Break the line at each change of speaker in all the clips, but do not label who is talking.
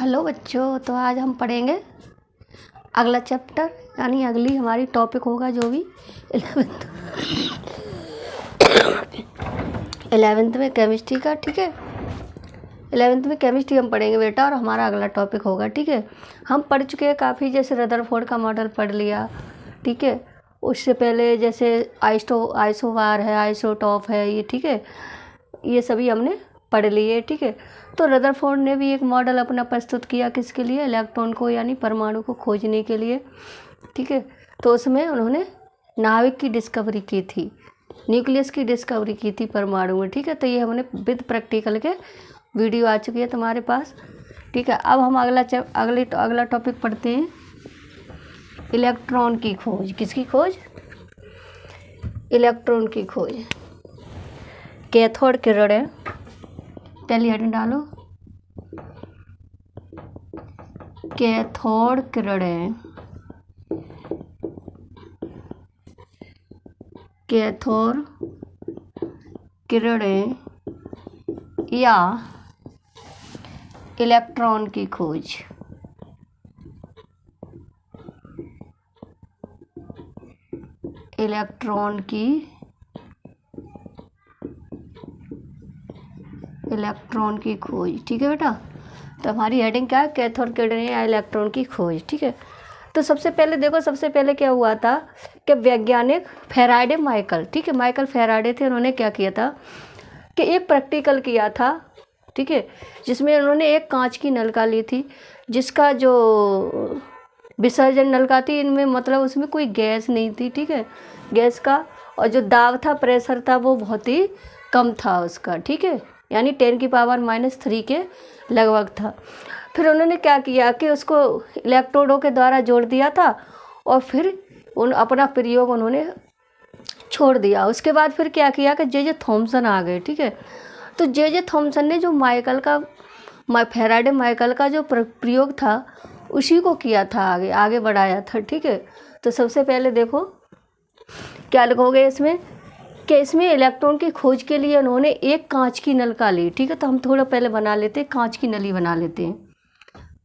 Hello बच्चों, तो आज हम पढ़ेंगे अगला चैप्टर, यानी अगली हमारी टॉपिक होगा जो भी 11th में केमिस्ट्री का। ठीक है, 11th में केमिस्ट्री हम पढ़ेंगे बेटा, और हमारा अगला टॉपिक होगा। ठीक है, हम पढ़ चुके हैं काफ़ी, जैसे रदरफोर्ड का मॉडल पढ़ लिया। ठीक है, उससे पहले जैसे आइसोवार है, आइसोटॉप है, ये ठीक है, ये सभी हमने पढ़ लिए। ठीक है, तो रदरफोर्ड ने भी एक मॉडल अपना प्रस्तुत किया, किसके लिए? इलेक्ट्रॉन को यानी परमाणु को खोजने के लिए। ठीक है, तो उसमें उन्होंने नाभिक की डिस्कवरी की थी, न्यूक्लियस की डिस्कवरी की थी परमाणु में। ठीक है, तो ये हमने विद प्रैक्टिकल के वीडियो आ चुकी है तुम्हारे पास। ठीक है, अब हम अगला टॉपिक पढ़ते हैं, इलेक्ट्रॉन की खोज। किसकी खोज? इलेक्ट्रॉन की खोज। कैथोड किरणें, पहली हेडिंग डालो, कैथोड किरणें। कैथोड किरणें या इलेक्ट्रॉन की खोज। इलेक्ट्रॉन की खोज। ठीक है बेटा, तो हमारी हेडिंग क्या है? कैथोड किरणें या इलेक्ट्रॉन की खोज। ठीक है, तो सबसे पहले क्या हुआ था कि वैज्ञानिक फैराडे माइकल, ठीक है, माइकल फैराडे थे, उन्होंने क्या किया था कि एक प्रैक्टिकल किया था। ठीक है, जिसमें उन्होंने एक कांच की नलका ली थी, जिसका जो विसर्जन नलका थी, इनमें मतलब उसमें कोई गैस नहीं थी। ठीक है, गैस का, और जो दाब था, प्रेशर था, वो बहुत ही कम था उसका। ठीक है, यानी 10⁻³ के लगभग था। फिर उन्होंने क्या किया कि उसको इलेक्ट्रोडों के द्वारा जोड़ दिया था, और फिर अपना प्रयोग उन्होंने छोड़ दिया। उसके बाद फिर क्या किया कि जे थॉमसन आ गए। ठीक है, तो जे थॉमसन ने जो फैराडे माइकल का जो प्रयोग था, उसी को किया था, आगे बढ़ाया था। ठीक है, तो सबसे पहले देखो क्या लिखोगे इसमें कि इसमें इलेक्ट्रॉन की खोज के लिए उन्होंने एक कांच की नलिका ली। ठीक है, तो हम थोड़ा पहले बना लेते हैं, कांच की नली बना लेते हैं।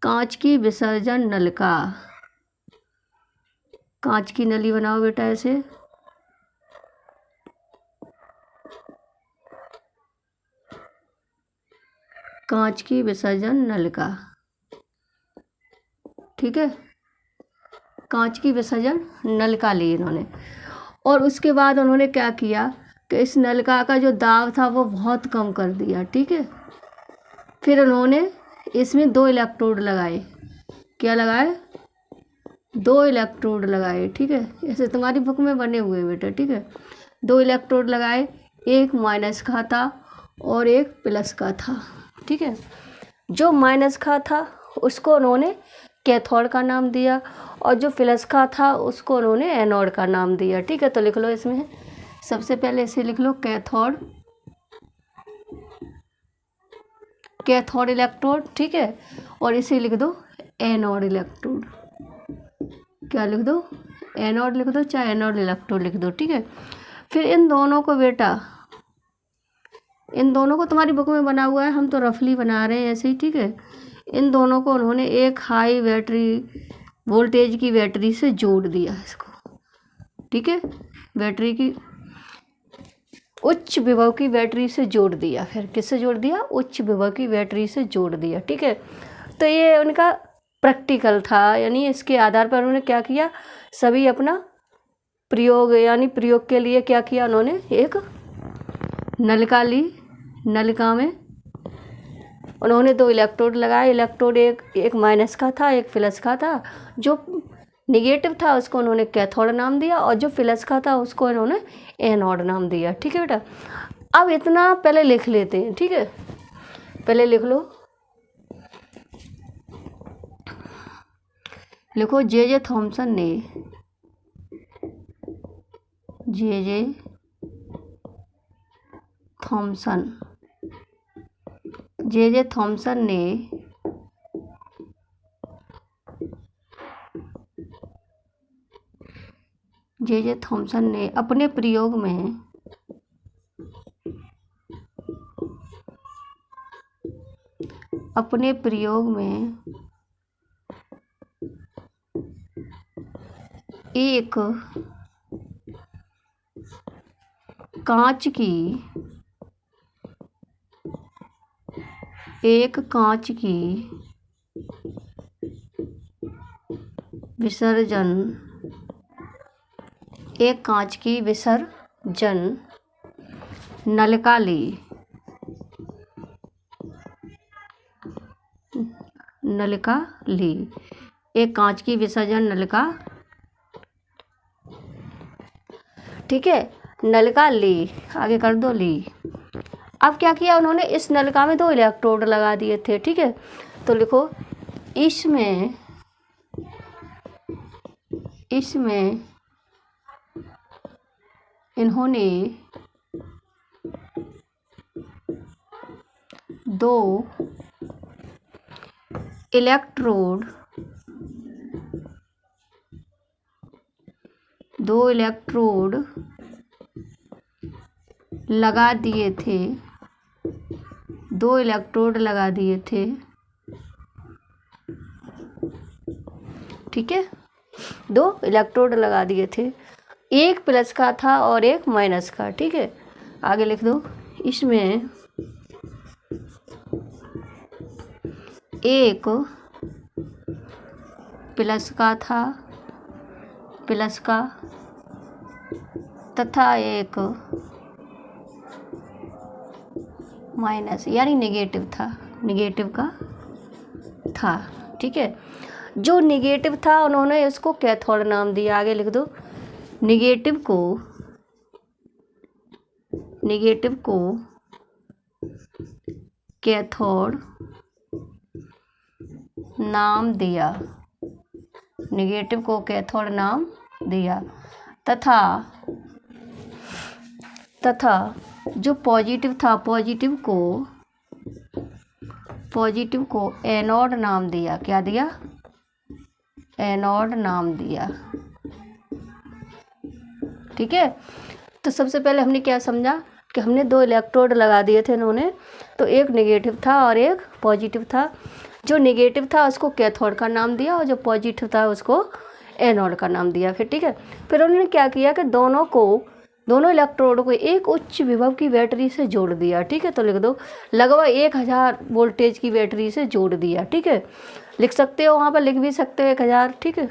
कांच की विसर्जन नलिका, कांच की नली बनाओ बेटा ऐसे। कांच की विसर्जन नलिका, ठीक है, कांच की विसर्जन नलिका ली इन्होंने, और उसके बाद उन्होंने क्या किया कि इस नलिका का जो दाब था वो बहुत कम कर दिया। ठीक है, फिर उन्होंने इसमें 2 इलेक्ट्रोड लगाए। क्या लगाए? 2 इलेक्ट्रोड लगाए। ठीक है, ऐसे तुम्हारी बुक में बने हुए बेटा। ठीक है, 2 इलेक्ट्रोड लगाए, एक माइनस का था और एक प्लस का था। ठीक है, जो माइनस का था उसको उन्होंने कैथोड का नाम दिया, और जो प्लस का था उसको उन्होंने एनोड का नाम दिया। ठीक है, तो लिख लो इसमें, सबसे पहले इसे लिख लो कैथोड इलेक्ट्रोड। ठीक है, और इसे लिख दो एनोड इलेक्ट्रोड। क्या लिख दो? एनोड लिख दो, चाहे एनोड इलेक्ट्रोड लिख दो। ठीक है, फिर इन दोनों को तुम्हारी बुक में बना हुआ है, हम तो रफली बना रहे हैं ऐसे ही। ठीक है, इन दोनों को उन्होंने एक हाई वोल्टेज की बैटरी से जोड़ दिया इसको। ठीक है, बैटरी की उच्च विभव की बैटरी से जोड़ दिया। फिर किससे जोड़ दिया? उच्च विभव की बैटरी से जोड़ दिया। ठीक है, तो ये उनका प्रैक्टिकल था, यानी इसके आधार पर उन्होंने क्या किया, सभी अपना प्रयोग, यानी प्रयोग के लिए क्या किया, उन्होंने एक नलिका ली। नलिका में उन्होंने 2 इलेक्ट्रोड लगाए। इलेक्ट्रोड एक माइनस का था, एक प्लस का था। जो निगेटिव था उसको उन्होंने कैथोड नाम दिया, और जो प्लस का था उसको इन्होंने एनोड नाम दिया। ठीक है बेटा, अब इतना पहले लिख लेते हैं। ठीक है, पहले लिख लो, लिखो जे थॉमसन ने जे थॉमसन ने अपने प्रयोग में अपने प्रयोग में एक कांच की विसर्जन नलिका ली। एक कांच की विसर्जन नलिका, ठीक है, नलिका ली, आगे कर दो ली। अब क्या किया उन्होंने, इस नलिका में 2 इलेक्ट्रोड लगा दिए थे, ठीक है। तो लिखो इसमें इन्होंने 2 इलेक्ट्रोड लगा दिए थे, 2 इलेक्ट्रोड लगा दिए थे, ठीक है, 2 इलेक्ट्रोड लगा दिए थे, एक प्लस का था और एक माइनस का, ठीक है। आगे लिख दो, इसमें एक प्लस का था, प्लस का, तथा एक माइनस यानी नेगेटिव था, नेगेटिव का था, ठीक है। जो नेगेटिव था उन्होंने इसको कैथोड नाम दिया। आगे लिख दो, नेगेटिव को कैथोड नाम दिया, नेगेटिव को कैथोड नाम दिया, तथा जो पॉजिटिव था, पॉजिटिव को एनोड नाम दिया। क्या दिया? एनोड नाम दिया, ठीक है। तो सबसे पहले हमने क्या समझा कि हमने 2 इलेक्ट्रोड लगा दिए थे इन्होंने, तो एक नेगेटिव था और एक पॉजिटिव था। जो नेगेटिव था उसको कैथोड का नाम दिया और जो पॉजिटिव था उसको एनोड का नाम दिया। फिर ठीक है, फिर उन्होंने क्या किया कि दोनों इलेक्ट्रोड को एक उच्च विभव की बैटरी से जोड़ दिया, ठीक है। तो लिख दो, लगभग 1000 वोल्टेज की बैटरी से जोड़ दिया, ठीक है। लिख सकते हो, वहाँ पर लिख भी सकते हो 1000, ठीक है।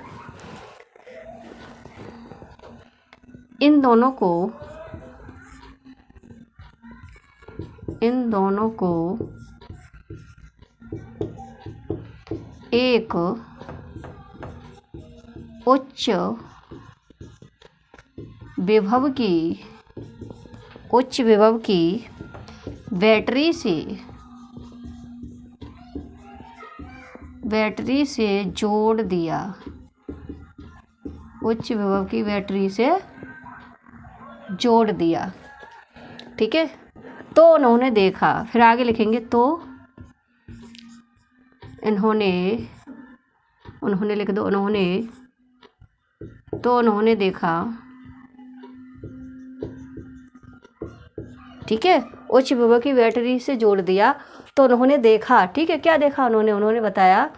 इन दोनों को एक उच्च विभव की बैटरी से जोड़ दिया, उच्च विभव की बैटरी से जोड़ दिया, ठीक है। तो उन्होंने देखा, फिर आगे लिखेंगे, तो उन्होंने लिख दो, उन्होंने देखा, ठीक है। उच्च विभव की बैटरी से जोड़ दिया तो उन्होंने देखा, ठीक है। क्या देखा उन्होंने बताया,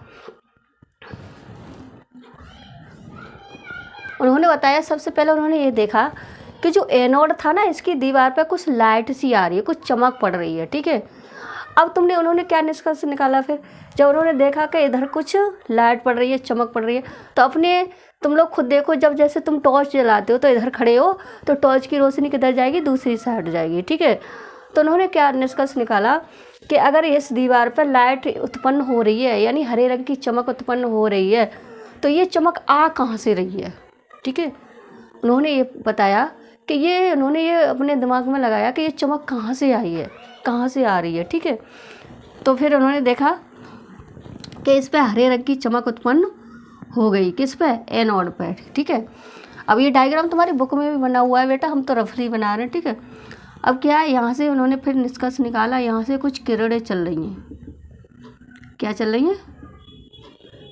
सबसे पहले उन्होंने ये देखा कि जो एनोड था ना, इसकी दीवार पर कुछ लाइट सी आ रही है, कुछ चमक पड़ रही है, ठीक है। अब उन्होंने क्या निष्कर्ष निकाला, फिर जब उन्होंने देखा कि इधर कुछ लाइट पड़ रही है, चमक पड़ रही है, तो तुम लोग खुद देखो, जब जैसे तुम टॉर्च जलाते हो तो इधर खड़े हो तो टॉर्च की रोशनी किधर जाएगी, दूसरी साइड जाएगी, ठीक है। तो उन्होंने क्या निष्कर्ष निकाला कि अगर इस दीवार पर लाइट उत्पन्न हो रही है, यानी हरे रंग की चमक उत्पन्न हो रही है, तो ये चमक आ कहाँ से रही है, ठीक है। उन्होंने ये बताया कि उन्होंने ये अपने दिमाग में लगाया कि ये चमक कहाँ से आई है, कहाँ से आ रही है, ठीक है। तो फिर उन्होंने देखा कि इस पर हरे रंग की चमक उत्पन्न हो गई, किस पे, एनोड पे, ठीक है। अब ये डायग्राम तुम्हारी बुक में भी बना हुआ है बेटा, हम तो रफली बना रहे हैं, ठीक है। अब क्या है, यहाँ से उन्होंने फिर निष्कर्ष निकाला, यहाँ से कुछ किरणें चल रही हैं। क्या चल रही हैं?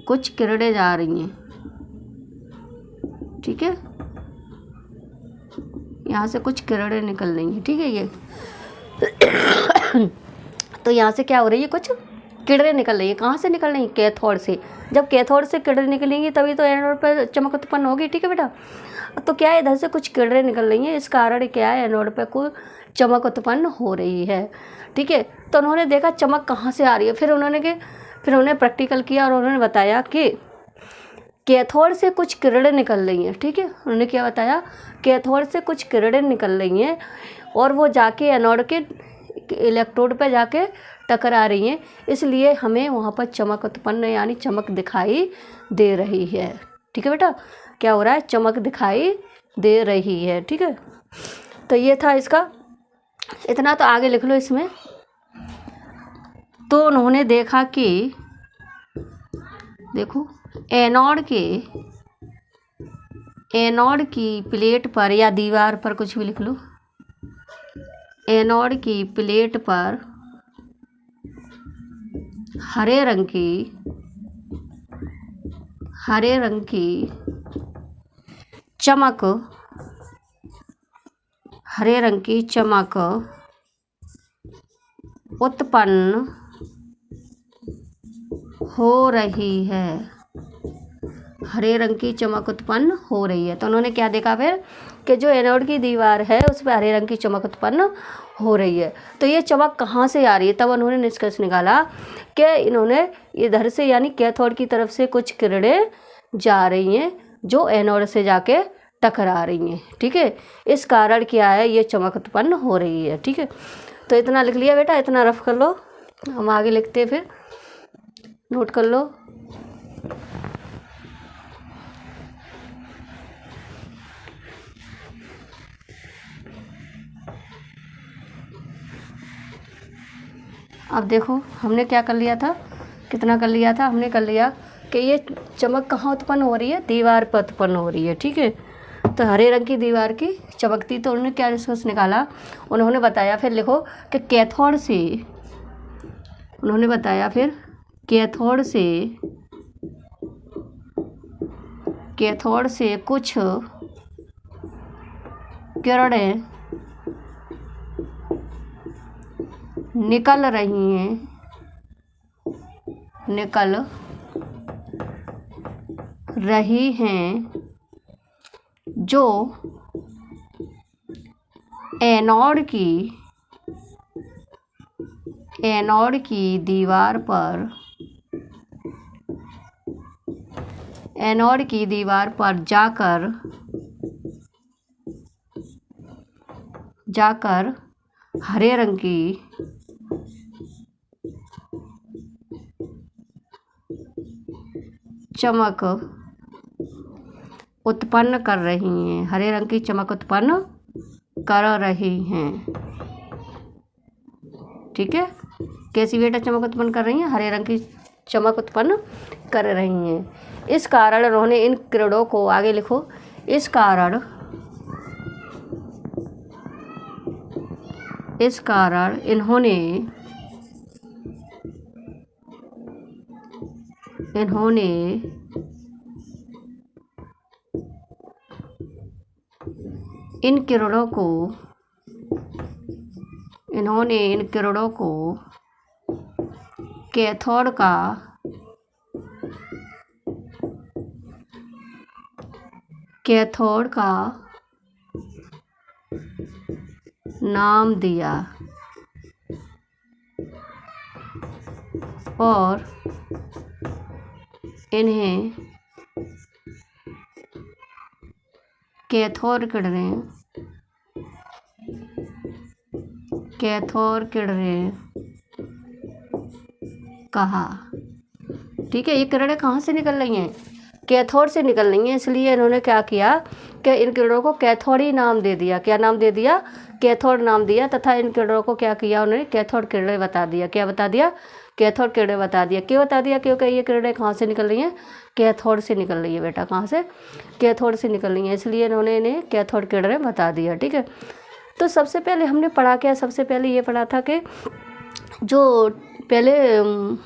कुछ किरणें जा रही हैं, ठीक है। यहाँ से कुछ किरणें निकल रही हैं, ठीक है। ये तो यहाँ से क्या हो रही है, कुछ किरणें निकल रही है। कहाँ से निकल रही है? कैथोड से। जब कैथोड से किरणें निकलेंगी तभी तो एनोड पर चमक उत्पन्न होगी। ठीक है बेटा। तो क्या है, इधर से कुछ किरणें निकल रही हैं, इस कारण क्या है, एनोड पर कुछ चमक उत्पन्न हो रही है। ठीक है। तो उन्होंने देखा चमक कहाँ से आ रही है। फिर उन्होंने प्रैक्टिकल किया और उन्होंने बताया कि कैथोड से कुछ किरणें निकल रही हैं। ठीक है। उन्होंने क्या बताया, कैथोड से कुछ किरणें निकल रही हैं और वो जाके एनोड के इलेक्ट्रोड पे जाके टकरा रही हैं, इसलिए हमें वहाँ पर चमक उत्पन्न यानी चमक दिखाई दे रही है। ठीक है बेटा। क्या हो रहा है? चमक दिखाई दे रही है। ठीक है। तो ये था इसका, इतना तो आगे लिख लो इसमें। तो उन्होंने देखा कि देखो एनोड की प्लेट पर या दीवार पर, कुछ भी लिख लो, एनोड की प्लेट पर हरे रंग की चमक उत्पन्न हो रही है। हरे रंग की चमक उत्पन्न हो रही है। तो उन्होंने क्या देखा फिर कि जो एनोड की दीवार है उस पर हरे रंग की चमक उत्पन्न हो रही है। तो ये चमक कहाँ से आ रही है? तब उन्होंने निष्कर्ष निकाला कि इन्होंने इधर से यानी कैथोड की तरफ से कुछ किरणें जा रही हैं जो एनोड से जाके टकरा रही हैं। ठीक है। इस कारण क्या है, ये चमक उत्पन्न हो रही है। ठीक है। तो इतना लिख लिया बेटा, इतना रफ कर लो, हम आगे लिखते हैं, फिर नोट कर लो। अब देखो हमने क्या कर लिया था, कितना कर लिया था, हमने कर लिया कि ये चमक कहाँ उत्पन्न हो रही है? दीवार पर उत्पन्न हो रही है। ठीक है। तो हरे रंग की दीवार की चमकती, तो उन्होंने क्या निष्कर्ष निकाला, उन्होंने बताया, फिर लिखो कि उन्होंने बताया फिर कैथोड से कुछ किरणें निकल रही हैं जो एनोड की दीवार पर जाकर हरे रंग की चमक उत्पन्न कर रही हैं। हरे रंग की चमक उत्पन्न कर रही हैं। ठीक है। कैसी बेटा चमक उत्पन्न कर रही हैं? हरे रंग की चमक उत्पन्न कर रही हैं। इस कारण उन्होंने इन किरणों को, आगे लिखो, इस कारण इन्होंने इन किरणों को कैथोड का नाम दिया और इन्हें कैथोड किरणें कहा। ठीक है। ये किरणें कहाँ से निकल रही हैं? कैथोड से निकल रही हैं, इसलिए इन्होंने क्या किया कि इन किरणों को कैथोड ही नाम दे दिया। क्या नाम दे दिया? कैथोड नाम दिया। तथा इन किरणों को क्या किया उन्होंने? कैथोड किरणें बता दिया। क्या बता दिया? कैथोड किरणें बता दिया। क्यों बता दिया? क्योंकि ये किरणें कहाँ से निकल रही हैं? कैथोड से निकल रही है बेटा। कहाँ से? कैथोड से निकल रही हैं, इसलिए इन्होंने इन्हें कैथोड किरणें बता दिया। ठीक है। तो सबसे पहले हमने पढ़ा क्या? सबसे पहले ये पढ़ा था कि जो पहले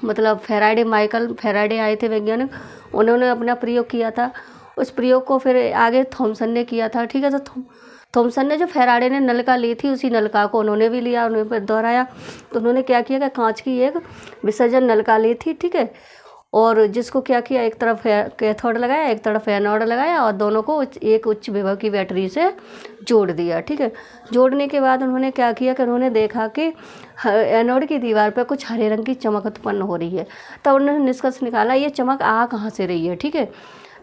मतलब माइकल फैराडे आए थे वैज्ञानिक, उन्होंने अपना प्रयोग किया था। उस प्रयोग को फिर आगे थॉमसन ने किया था। ठीक है। तो थॉमसन ने जो फैराडे ने नलिका ली थी उसी नलिका को उन्होंने भी लिया, उन्होंने दोहराया। तो उन्होंने क्या किया कि कांच की एक विसर्जन नलिका ली थी, ठीक है, और जिसको क्या किया, एक तरफ कैथोड लगाया, एक तरफ एनोड लगाया और दोनों को एक उच्च विभव की बैटरी से जोड़ दिया, ठीक है। जोड़ने के बाद उन्होंने क्या किया कि उन्होंने देखा कि एनोड की दीवार पर कुछ हरे रंग की चमक उत्पन्न हो रही है। तब उन्होंने निष्कर्ष निकाला ये चमक आ कहाँ से रही है, ठीक है।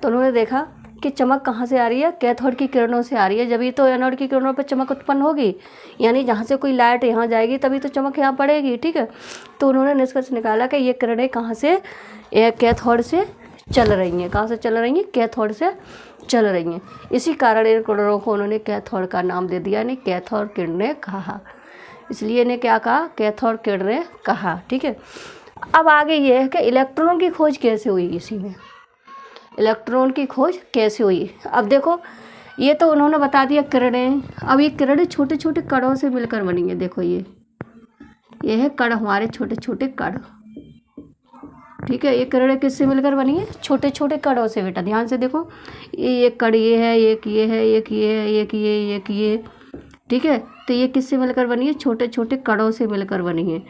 तो उन्होंने देखा कि चमक कहाँ से आ रही है, कैथोड की किरणों से आ रही है, जब तो एनोड की किरणों पर चमक उत्पन्न होगी, यानी जहाँ से कोई लाइट यहाँ जाएगी तभी तो चमक यहाँ पड़ेगी, ठीक है। तो उन्होंने निष्कर्ष निकाला कि ये किरणें कहाँ से, कैथोड से चल रही हैं। कहाँ से चल रही हैं, कैथोड से चल रही हैं। इसी कारण इन किरणों को उन्होंने कैथोड का नाम दे दिया, यानी कैथोड किरणें कहा, इसलिए इन्हें क्या कहा, कैथोड किरणें कहा, ठीक है। अब आगे ये है कि इलेक्ट्रॉन की खोज कैसे हुई, इसी में इलेक्ट्रॉन की खोज कैसे हुई। अब देखो ये तो उन्होंने बता दिया किरणें, अब ये किरणें छोटे छोटे कणों से मिलकर बनी है। देखो ये है कण, हमारे छोटे छोटे कण, ठीक है। ये किरणें किससे मिलकर बनी है, छोटे छोटे कणों से। बेटा ध्यान से देखो, ये एक कण ये है, एक ये है, एक ये है, एक ये, ठीक है। तो ये किससे मिलकर बनी है, छोटे छोटे कणों से मिलकर बनी है।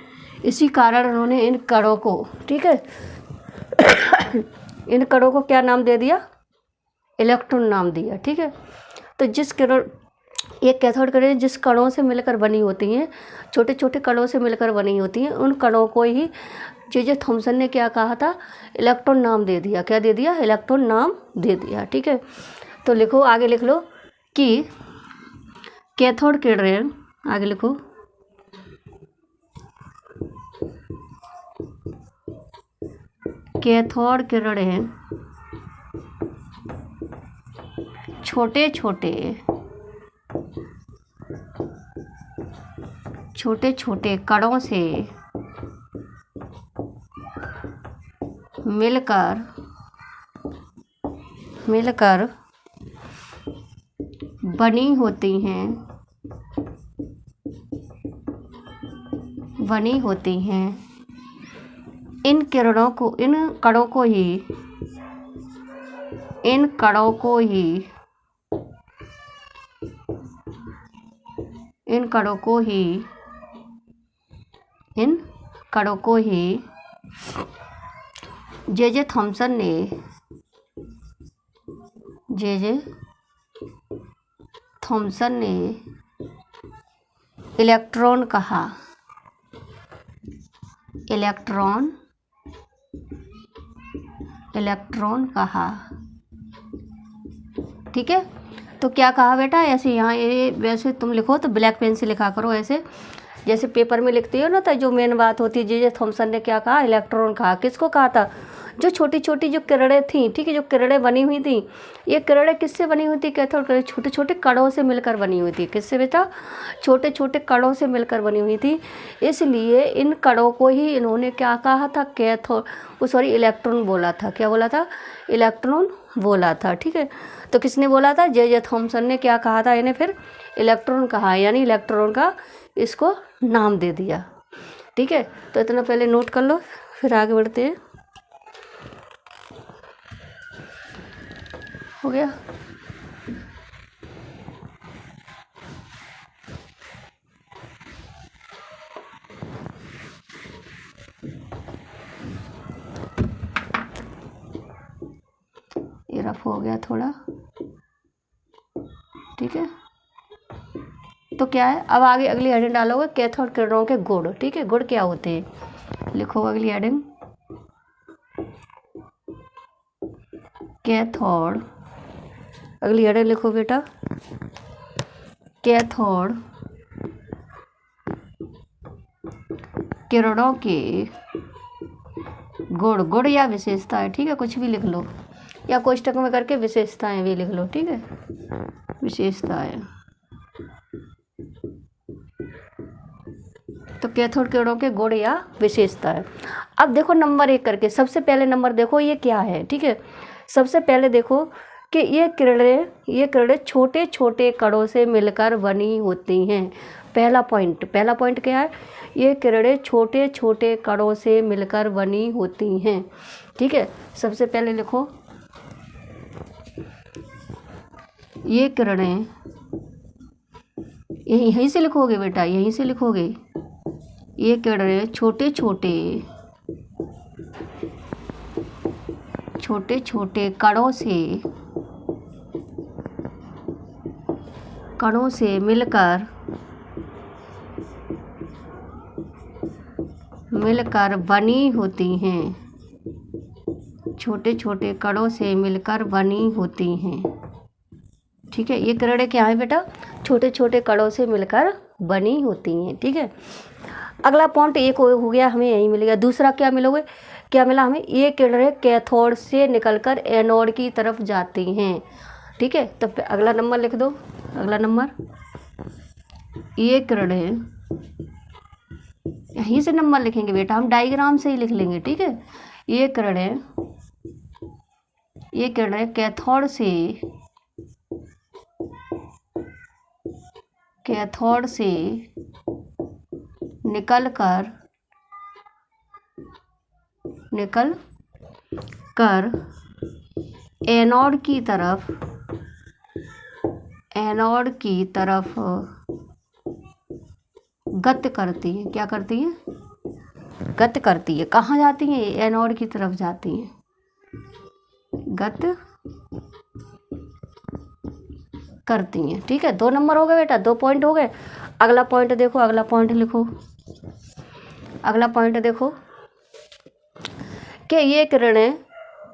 इसी कारण उन्होंने इन कणों को, ठीक है, इन कणों को क्या नाम दे दिया, इलेक्ट्रॉन नाम दिया, ठीक है। तो जिस किरण, ये कैथोड किरणें जिस कणों से मिलकर बनी होती हैं, छोटे छोटे कणों से मिलकर बनी होती हैं, उन कणों को ही जे थॉमसन ने क्या कहा था, इलेक्ट्रॉन नाम दे दिया। क्या दे दिया, इलेक्ट्रॉन नाम दे दिया, ठीक है। तो लिखो, आगे लिख लो कि कैथोड किरणें, आगे लिखो, कैथोड किरणें छोटे छोटे कणों से मिलकर बनी होती हैं। इन कणों को ही जे थॉमसन ने इलेक्ट्रॉन कहा, ठीक है। तो क्या कहा बेटा, ऐसे यहाँ ये वैसे तुम लिखो तो ब्लैक पेन से लिखा करो, ऐसे जैसे पेपर में लिखती हो ना, तो जो मेन बात होती है, जे थॉमसन ने क्या कहा, इलेक्ट्रॉन कहा। किसको कहा था, जो छोटी छोटी जो किरणें थी, ठीक है, जो किरणें बनी हुई थी, ये किरणें किससे बनी हुई थी, कैथोड किरणें छोटे छोटे कणों से मिलकर बनी हुई थी। किससे बेटा, छोटे छोटे कणों से मिलकर बनी हुई थी। इसलिए इन कणों को ही इन्होंने क्या कहा था, इलेक्ट्रॉन बोला था। क्या बोला था, इलेक्ट्रॉन बोला था, ठीक है। तो किसने बोला था, जे थॉमसन ने क्या कहा था, इन्हें फिर इलेक्ट्रॉन कहा, यानी इलेक्ट्रॉन का इसको नाम दे दिया, ठीक है। तो इतना पहले नोट कर लो, फिर आगे बढ़ते हैं। हो गया, ये रफ हो गया थोड़ा, ठीक है। तो क्या है, अब आगे अगली हेडिंग डालोगे, कैथोड किरणों के गुण, ठीक है। गुण क्या होते हैं, लिखो अगली हेडिंग, कैथोड, अगली हेडिंग लिखो बेटा, कैथोड किरणों के गुण या विशेषताएं, ठीक है, कुछ भी लिख लो, या कोष्टक में करके विशेषताएं भी लिख लो, ठीक है, विशेषताएं। तो कैथोड किरणों के गुण या विशेषताएं। अब देखो नंबर 1 करके, सबसे पहले नंबर देखो ये क्या है, ठीक है। सबसे पहले देखो कि ये किरणें छोटे छोटे कणों से मिलकर बनी होती हैं। पहला पॉइंट क्या है, ये किरणें छोटे छोटे कणों से मिलकर बनी होती हैं, ठीक है। सबसे पहले लिखो, ये किरणें यहीं से लिखोगे बेटा, यहीं से लिखोगे। ये किरणें छोटे छोटे कणों से मिलकर बनी होती हैं। छोटे छोटे कणों से मिलकर बनी होती हैं। ठीक है, ये किरणें क्या है बेटा? छोटे छोटे कणों से मिलकर बनी होती हैं। ठीक है, अगला पॉइंट एक हो गया, हमें यही मिलेगा। दूसरा क्या मिला हमें? ये किरणें कैथोड से निकलकर एनोड की तरफ जाती हैं। ठीक है, तो अगला नंबर लिख दो। अगला नंबर, ये किरणें, यहीं से नंबर लिखेंगे बेटा, हम डायग्राम से ही लिख लेंगे। ठीक है, ये किरणें कैथोड से निकल कर एनोड की तरफ गति करती है। क्या करती है? गति करती है। कहाँ जाती हैं? एनोड की तरफ जाती हैं, गति करती हैं। ठीक है, 2 नंबर हो गए बेटा, 2 पॉइंट हो गए। अगला पॉइंट देखो, अगला पॉइंट लिखो। अगला पॉइंट देखो कि ये किरणें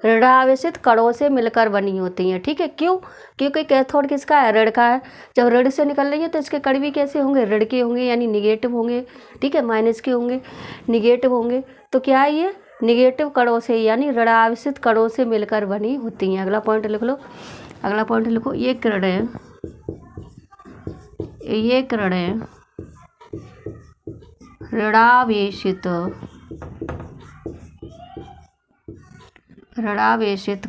ऋणावेशित कणों से मिलकर बनी होती हैं। ठीक है, क्यों? क्योंकि कैथोड किसका है? ऋण का है। जब ऋण से निकल रही है तो इसके कण भी कैसे होंगे? ऋण के होंगे, यानी निगेटिव होंगे। ठीक है, माइनस के होंगे, निगेटिव होंगे। तो क्या है? ये निगेटिव कणों से, यानी ऋणावेशित कणों से मिलकर बनी होती हैं। अगला पॉइंट लिख लो। अगला पॉइंट लिखो, ये किरणें ऋणावेशित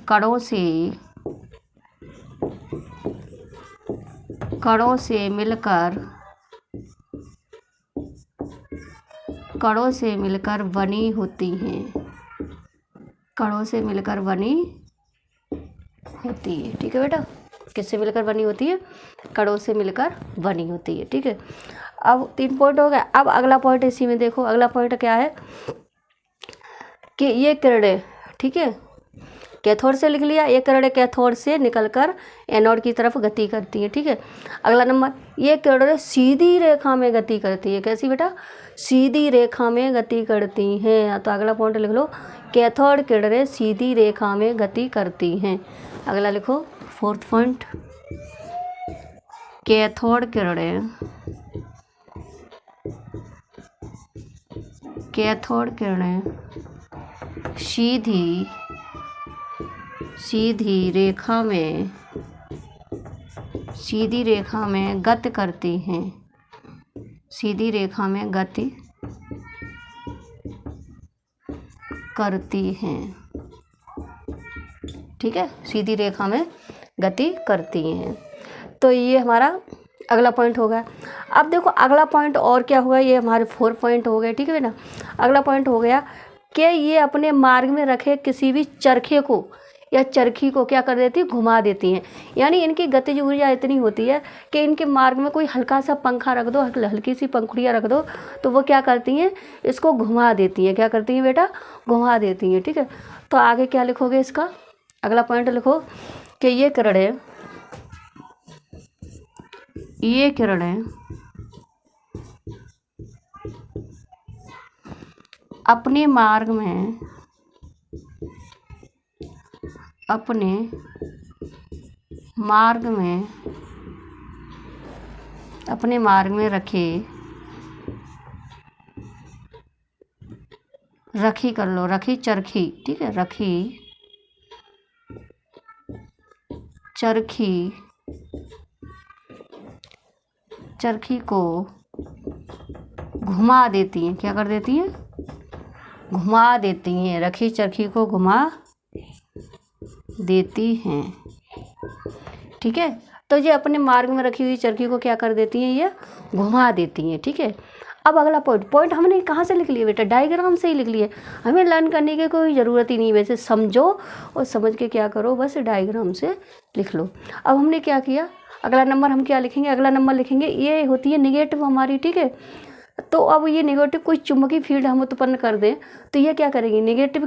कणों से मिलकर बनी होती हैं। कणों से मिलकर बनी होती है। ठीक है बेटा, किससे मिलकर बनी होती है? कणों से मिलकर बनी होती है। ठीक है, अब 3 पॉइंट हो गया। अब अगला पॉइंट इसी में देखो। अगला पॉइंट क्या है कि ये किरणें, ठीक है, कैथोड से लिख लिया। ये किरणें कैथोड से निकलकर एनोड की तरफ गति करती है। ठीक है, अगला नंबर, ये किरणें सीधी रेखा में गति करती है। कैसी बेटा? सीधी रेखा में गति करती हैं। तो अगला पॉइंट लिख लो, कैथोड किरणें सीधी रेखा में गति करती हैं। अगला लिखो, 4th पॉइंट, कैथोड किरणें सीधी रेखा में गति करती हैं। सीधी रेखा में गति करती हैं। ठीक है, सीधी रेखा में गति करती हैं। तो ये हमारा अगला पॉइंट होगा। अब देखो अगला पॉइंट और क्या हुआ, ये हमारे 4 पॉइंट हो गए। ठीक है ना, अगला पॉइंट हो गया कि ये अपने मार्ग में रखे किसी भी चरखे को या चरखी को क्या कर देती है? घुमा देती हैं। यानी इनकी गतिज ऊर्जा इतनी होती है कि इनके मार्ग में कोई हल्का सा पंखा रख दो, हल्की सी पंखुड़ियाँ रख दो, तो वो क्या करती हैं? इसको घुमा देती हैं। क्या करती हैं बेटा? घुमा देती हैं। ठीक है, तो आगे क्या लिखोगे इसका? अगला पॉइंट लिखो कि ये किरणें अपने मार्ग में रखी कर लो, रखी चरखी। ठीक है, रखी चरखी को घुमा देती हैं। क्या कर देती हैं? घुमा देती हैं। रखी चरखी को घुमा देती हैं। ठीक है, तो ये अपने मार्ग में रखी हुई चरखी को क्या कर देती हैं? ये घुमा देती हैं। ठीक है, अब अगला पॉइंट हमने कहाँ से लिख लिया बेटा? डायग्राम से ही लिख लिए। हमें लर्न करने की कोई ज़रूरत ही नहीं, वैसे समझो और समझ के क्या करो, बस डायग्राम से लिख लो। अब हमने क्या किया, अगला नंबर हम क्या लिखेंगे, अगला नंबर लिखेंगे ये होती है निगेटिव हमारी, ठीक है। तो अब ये नेगेटिव कोई चुंबकीय फील्ड हम उत्पन्न कर दें तो ये क्या करेगी, नेगेटिव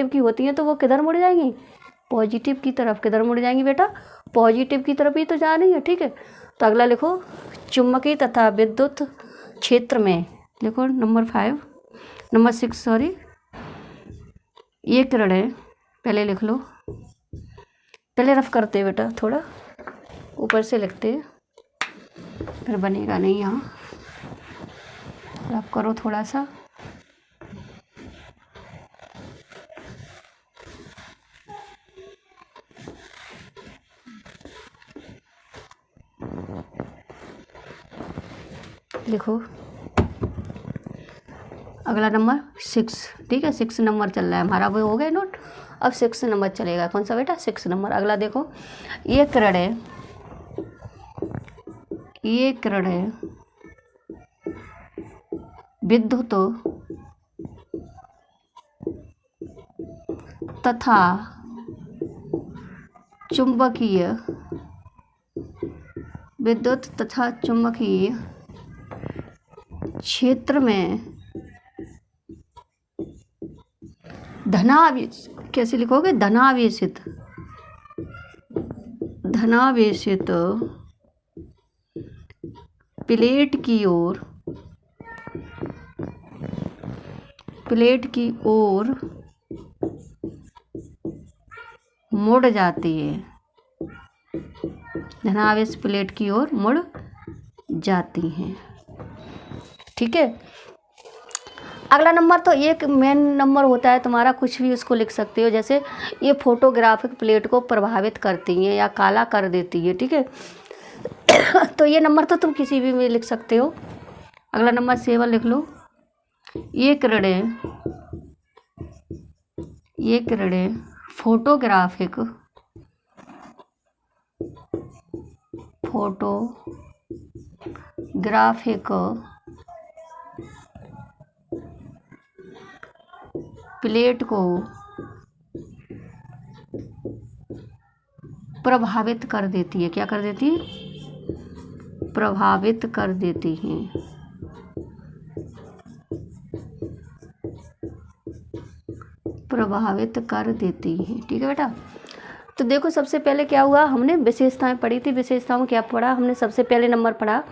की होती है तो वो किधर मुड़ जाएंगी, पॉजिटिव की तरफ। किधर मुड़ जाएंगी बेटा, पॉजिटिव की तरफ ही तो जा रही है, ठीक है। तो अगला लिखो, चुंबकीय तथा विद्युत क्षेत्र में, लिखो नंबर 6 सॉरी, ये किरण है, पहले लिख लो, पहले रफ करते हैं बेटा, थोड़ा ऊपर से लिखते हैं फिर बनेगा नहीं, यहाँ रफ करो थोड़ा सा। लिखो अगला नंबर 6, ठीक है, 6 नंबर चल रहा है हमारा, वो हो गया नोट। अब 6 नंबर चलेगा, कौन सा बेटा, 6 नंबर। अगला देखो, ये किरण है, ये किरण है विद्युत तथा चुंबकीय, विद्युत तथा चुंबकीय क्षेत्र में धनावेश, कैसे लिखोगे, धनावेशित प्लेट की ओर मुड़ जाती है, धनावेश प्लेट की ओर मुड़ जाती हैं, ठीक है। अगला नंबर तो एक मेन नंबर होता है तुम्हारा, कुछ भी उसको लिख सकते हो, जैसे ये फोटोग्राफिक प्लेट को प्रभावित करती हैं या काला कर देती है, ठीक है। तो ये नंबर तो तुम किसी भी में लिख सकते हो। अगला नंबर 7 लिख लो, ये किरणें फोटोग्राफिक प्लेट को प्रभावित कर देती है, क्या कर देती है, प्रभावित कर देती हैं, ठीक है बेटा। तो देखो सबसे पहले क्या हुआ, हमने विशेषताएं पढ़ी थी। विशेषताओं क्या पढ़ा हमने, सबसे पहले नंबर पढ़ा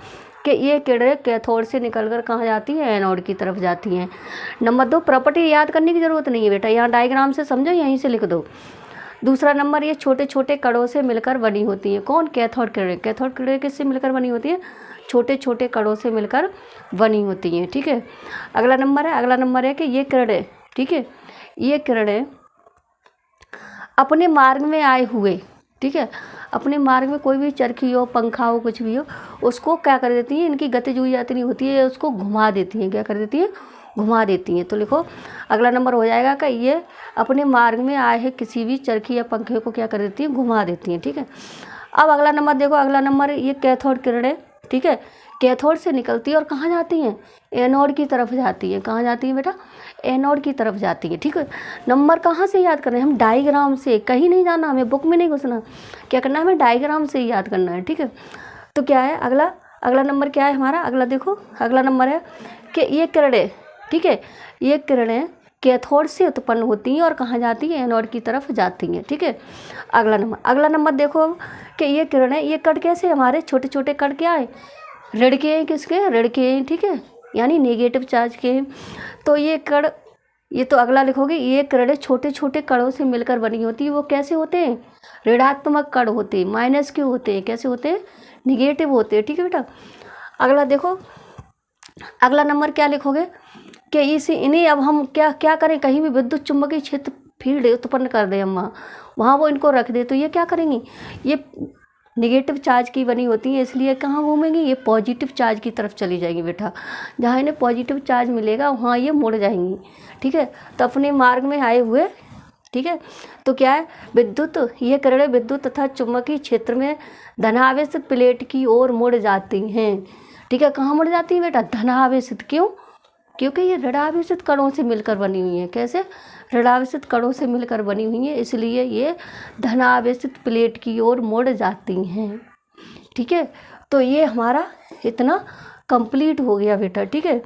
कि ये किरणें कैथोड से निकलकर कहाँ जाती है, एनोड की तरफ जाती हैं। नंबर 2, प्रॉपर्टी याद करने की ज़रूरत नहीं है बेटा, यहाँ डायग्राम से समझो, यहीं से लिख दो। दूसरा नंबर, ये छोटे छोटे कणों से मिलकर बनी होती हैं। कौन, कैथोड किरणें। कैथोड किरणें किससे मिलकर बनी होती है, छोटे छोटे कणों से मिलकर बनी होती हैं, ठीक है। अगला नंबर है कि ये किरणें, ठीक है, ये किरणें अपने मार्ग में आए हुए, ठीक है, अपने मार्ग में कोई भी चरखी हो, पंखा हो, कुछ भी हो, उसको क्या कर देती हैं, इनकी गतिज ऊर्जा इतनी होती है, उसको घुमा देती हैं। क्या कर देती हैं, घुमा देती हैं। तो लिखो अगला नंबर हो जाएगा कि ये अपने मार्ग में आए हैं किसी भी चरखी या पंखे को क्या कर देती हैं, घुमा देती हैं, ठीक है। अब अगला नंबर देखो, अगला नंबर ये कैथोड किरणें, ठीक है, कैथोड से निकलती है और कहाँ जाती हैं, एनोड की तरफ जाती है। कहाँ जाती है बेटा, एनोड की तरफ जाती है, ठीक है। नंबर कहाँ से याद कर रहे हैं हम, डायग्राम से, कहीं नहीं जाना हमें, बुक में नहीं घुसना, क्या करना है हमें, डायग्राम से ही याद करना है, ठीक है। तो क्या है अगला नंबर क्या है हमारा, अगला देखो, अगला नंबर है कि ये किरणें, ठीक है, ये किरणें कैथोड से उत्पन्न होती हैं और कहाँ जाती हैं, एनोड की तरफ जाती हैं, ठीक है। अगला नंबर देखो कि ये किरणें, ये कण कैसे हमारे छोटे छोटे कण क्या है, ऋण के हैं, किसके, ऋण के हैं, ठीक है, यानी नेगेटिव चार्ज के हैं। तो ये कण, ये तो अगला लिखोगे, ये किरणें छोटे छोटे कणों से मिलकर बनी होती है। वो कैसे होते हैं, ऋणात्मक कण होते हैं, माइनस के होते हैं, कैसे होते हैं, निगेटिव होते हैं, ठीक है बेटा। अगला देखो, अगला नंबर क्या लिखोगे कि इन्हें अब हम क्या करें, कहीं भी विद्युत चुंबकीय क्षेत्र फील्ड उत्पन्न कर दें हम, वहाँ वो इनको रख दे, तो ये क्या करेंगी, ये निगेटिव चार्ज की बनी होती है, इसलिए कहाँ घूमेंगी, ये पॉजिटिव चार्ज की तरफ चली जाएंगी बेटा। जहाँ इन्हें पॉजिटिव चार्ज मिलेगा वहाँ ये मुड़ जाएंगी, ठीक है। तो अपने मार्ग में आए हुए, ठीक है। तो क्या है, ये किरणें विद्युत तथा चुंबकीय क्षेत्र में धनावेशित प्लेट की ओर मुड़ जाती हैं, ठीक है। कहाँ मुड़ जाती हैं बेटा, धनावेशित, क्यों, क्योंकि ये ऋणावेशित कणों से मिलकर बनी हुई है। कैसे, ऋणावेशित कणों से मिलकर बनी हुई हैं, इसलिए ये धनावेशित प्लेट की ओर मुड़ जाती हैं। ठीक है, तो ये हमारा इतना कंप्लीट हो गया बेटा। ठीक है,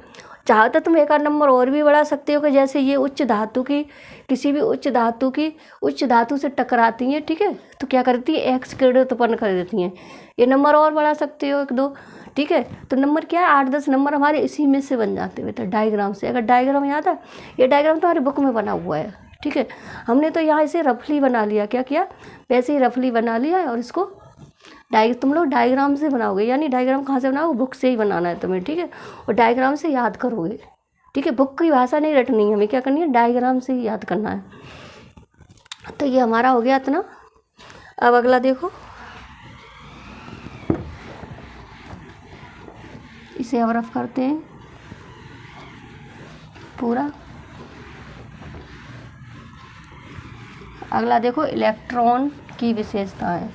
चाहो तो तुम एक आध नंबर और भी बढ़ा सकते हो कि जैसे ये उच्च धातु की किसी भी उच्च धातु से टकराती हैं। ठीक है, तो क्या करती है, एक्स किरण उत्पन्न कर देती हैं। ये नंबर और बढ़ा सकते हो एक दो। ठीक है, तो नंबर क्या है, 8-10 नंबर हमारे इसी में से बन जाते हैं बेटा, डायग्राम से। अगर डायग्राम याद है, ये डायग्राम तो हमारी बुक में बना हुआ है। ठीक है, हमने तो यहाँ इसे रफली बना लिया, क्या किया, वैसे ही रफली बना लिया है। और इसको तुम लोग डायग्राम से बनाओगे, यानी डायग्राम कहाँ से बनाओ, बुक से ही बनाना है तुम्हें। ठीक है, और डायग्राम से याद करोगे। ठीक है, बुक की भाषा नहीं रटनी है, हमें क्या करनी है, डायग्राम से ही याद करना है। तो ये हमारा हो गया इतना। अब अगला देखो, इसे अब रफ करते हैं पूरा। अगला देखो, इलेक्ट्रॉन की विशेषताएं।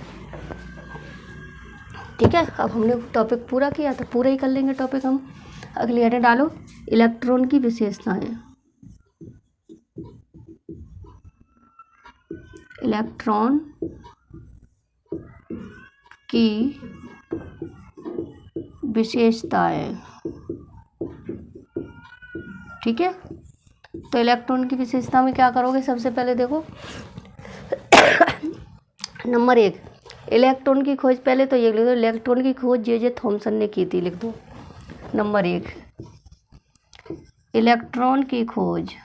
ठीक है, अब हमने टॉपिक पूरा किया तो पूरा ही कर लेंगे टॉपिक हम। अगली हेडिंग डालो, इलेक्ट्रॉन की विशेषताएं। इलेक्ट्रॉन की विशेषताएं। ठीक है, तो इलेक्ट्रॉन की विशेषता में क्या करोगे, सबसे पहले देखो नंबर 1, इलेक्ट्रॉन की खोज। पहले तो ये लिख दो, इलेक्ट्रॉन की खोज जे थॉमसन ने की थी, लिख दो नंबर 1, इलेक्ट्रॉन की खोज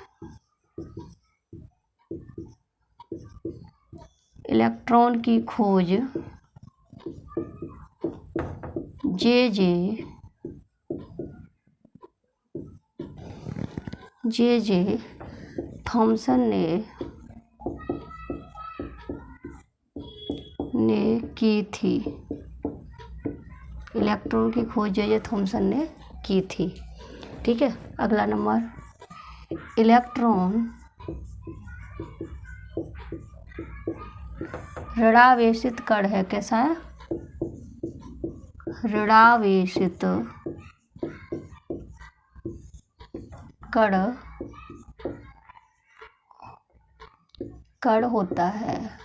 जे थॉमसन ने की थी। इलेक्ट्रॉन की खोज जे थॉमसन ने की थी। ठीक है, अगला नंबर, इलेक्ट्रॉन ऋणावेशित कण है। कैसा है, ऋणावेशित कण होता है।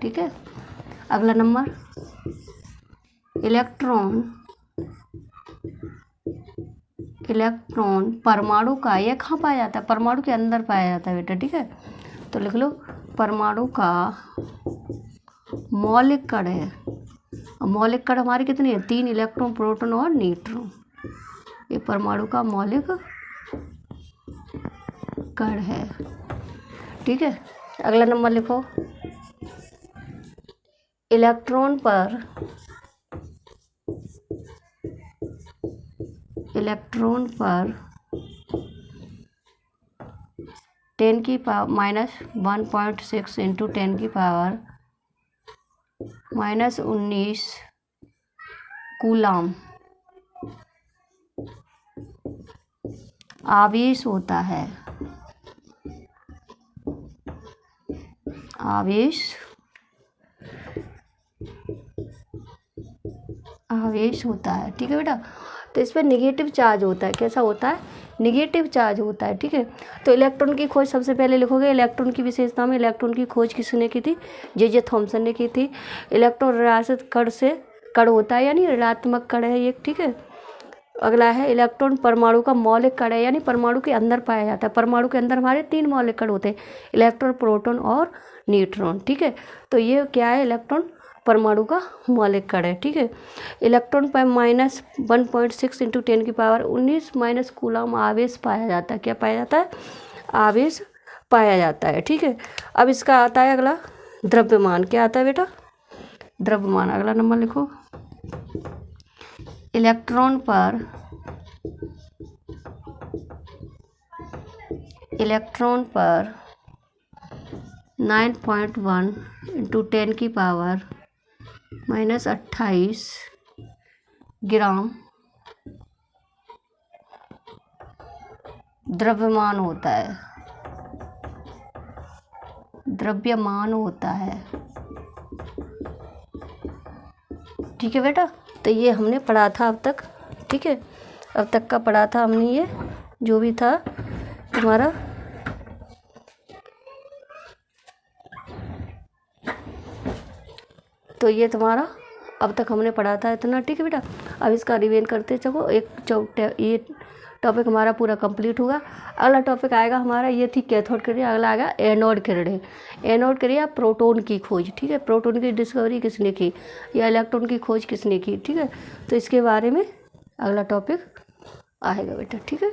ठीक है, अगला नंबर, इलेक्ट्रॉन परमाणु का, यह कहाँ पाया जाता है, परमाणु के अंदर पाया जाता है बेटा। ठीक है, तो लिख लो, परमाणु का मौलिक कण है। मौलिक कण हमारे कितने हैं, 3 इलेक्ट्रॉन, प्रोटॉन और न्यूट्रॉन। ये परमाणु का मौलिक कण है। ठीक है, अगला नंबर लिखो, इलेक्ट्रॉन पर 10 की पावर -1.6 इंटू 10 की पावर -19 कूलम आवेश होता है। आवेश होता है। ठीक है बेटा, तो इस पर निगेटिव चार्ज होता है। कैसा होता है, निगेटिव चार्ज होता है। ठीक है, तो इलेक्ट्रॉन की खोज सबसे पहले लिखोगे, इलेक्ट्रॉन की विशेषता में इलेक्ट्रॉन की खोज किसने की थी, जे थॉमसन ने की थी। इलेक्ट्रॉन ऋणावेशित कण होता है, यानी ऋणात्मक कण है एक। ठीक है, अगला है, इलेक्ट्रॉन परमाणु का मौलिक कण है, यानी परमाणु के अंदर पाया जाता है। परमाणु के अंदर हमारे 3 मौलिक कण होते हैं, इलेक्ट्रॉन, प्रोटॉन और न्यूट्रॉन। ठीक है, तो ये क्या है, इलेक्ट्रॉन परमाणु का मौलिक कण है। ठीक है, इलेक्ट्रॉन पर -1.6 इंटू 10 की पावर 19 कूलम आवेश पाया जाता है। क्या पाया जाता है, आवेश पाया जाता है। ठीक है, अब इसका आता है अगला, द्रव्यमान। क्या आता है बेटा, द्रव्यमान। अगला नंबर लिखो, इलेक्ट्रॉन पर 9.1 इंटू 10 की पावर -28 ग्राम द्रव्यमान होता है। ठीक है बेटा, तो ये हमने पढ़ा था अब तक। ठीक है, अब तक का पढ़ा था हमने, ये जो भी था तुम्हारा तो ये तुम्हारा अब तक हमने पढ़ा था इतना, ठीक है बेटा। अब इसका रिवीजन करते चलो। ये टॉपिक हमारा पूरा कंप्लीट होगा। अगला टॉपिक आएगा हमारा, ये थी कैथोड किरणें, अगला आएगा एनोड किरणें। एनोड किरणें प्रोटॉन की खोज, ठीक है। प्रोटॉन की डिस्कवरी किसने की या इलेक्ट्रॉन की खोज किसने की, ठीक है। तो इसके बारे में अगला टॉपिक आएगा बेटा, ठीक है।